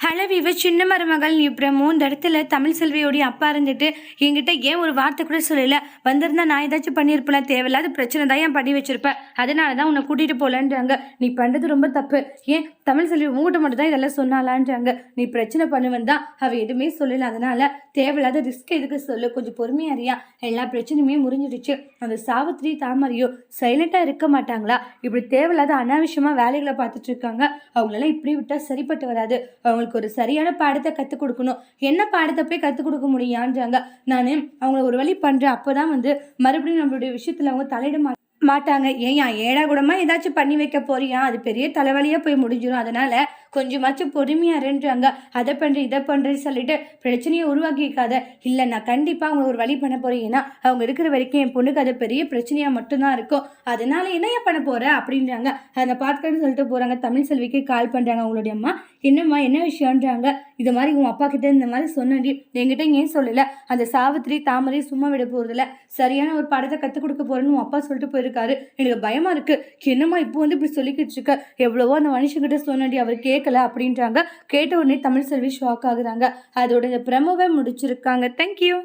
Hello சின்ன மருமகள் இப்புறமும் இந்த இடத்துல தமிழ் செல்வியோடைய அப்பா இருந்துட்டு என்கிட்ட ஏன் ஒரு வார்த்தை கூட சொல்லல. வந்திருந்தா நான் ஏதாச்சும் பண்ணியிருப்பேன். தேவையில்லாத பிரச்சனை தான் ஏன் பண்ணி வச்சிருப்பேன். அதனால தான் உன்னை கூட்டிட்டு போலன்றாங்க. நீ பண்ணுறது ரொம்ப தப்பு. ஏன் தமிழ் செல்வி உங்ககிட்ட மட்டும் தான் இதெல்லாம் சொன்னாலான்றாங்க. நீ பிரச்சனை பண்ணுவேன் தான் அவள் எதுவுமே சொல்லலை. அதனால தேவையில்லாத ரிஸ்க் எதுக்கு சொல்லு, கொஞ்சம் பொறுமையாரியா. எல்லா பிரச்சனையுமே முறிஞ்சிடுச்சு. அந்த சாவித்திரி தாமரையோ சைலண்டாக இருக்க மாட்டாங்களா? இப்படி தேவையில்லாத அனாவசியமாக வேலைகளை பார்த்துட்டு இருக்காங்க. அவங்களெல்லாம் இப்படி விட்டால் சரிப்பட்டு வராது. அவங்களுக்கு ஒரு சரியான பாடத்தை கற்றுக் கொடுக்கணும். என்ன பாடத்தை போய் கற்றுக் கொடுக்க முடியான்றாங்க. நான் அவங்கள ஒரு வழி பண்ணுறேன். அப்போ தான் மறுபடியும் நம்மளுடைய விஷயத்தில் அவங்க தலையிட மாட்டாங்க. ஏன் ஏடா கூடமா ஏதாச்சும் பண்ணி வைக்க போறியா? அது பெரிய தலைவலியாக போய் முடிஞ்சிடும். அதனால கொஞ்சமாச்சும் பொறுமையா இருன்றாங்க. அதை பண்ணுறேன் இதை பண்ணுறேன்னு சொல்லிட்டு பிரச்சனையை உருவாக்கிக்காத. இல்லை, நான் கண்டிப்பாக அவங்க ஒரு வழி பண்ண போகிறேன். ஏன்னா அவங்க இருக்கிற வரைக்கும் என் பொண்ணுக்கு அது பெரிய பிரச்சனையாக மட்டும்தான் இருக்கும். அதனால என்னையா பண்ண போகிற அப்படின்றாங்க. அதை பார்த்துக்கன்னு சொல்லிட்டு போகிறாங்க. தமிழ் செல்விக்கு கால் பண்ணுறாங்க அவங்களுடைய அம்மா. என்னம்மா என்ன விஷயம்ன்றாங்க. இது மாதிரி உன் அப்பா கிட்ட இந்த மாதிரி சொன்னடி, என்கிட்ட ஏன் சொல்லலை? அந்த சாவித்திரி தாமரை சும்மா விட போகிறதில்ல, சரியான ஒரு பாடத்தை கற்றுக் கொடுக்க போகிறேன்னு உன் அப்பா சொல்லிட்டு போயிருக்காரு. எனக்கு பயமாக இருக்குது. என்னம்மா இப்போ இப்படி சொல்லிக்கிட்டு இருக்க? எவ்வளவோ அந்த மனுஷங்கிட்ட சொன்னடி, அவர் கேட்கல அப்படின்றாங்க. கேட்ட உடனே தமிழ் செல்வி ஷாக் ஆகுறாங்க. அதோட இந்த ப்ரமோவை முடிச்சிருக்காங்க. தேங்க்யூ.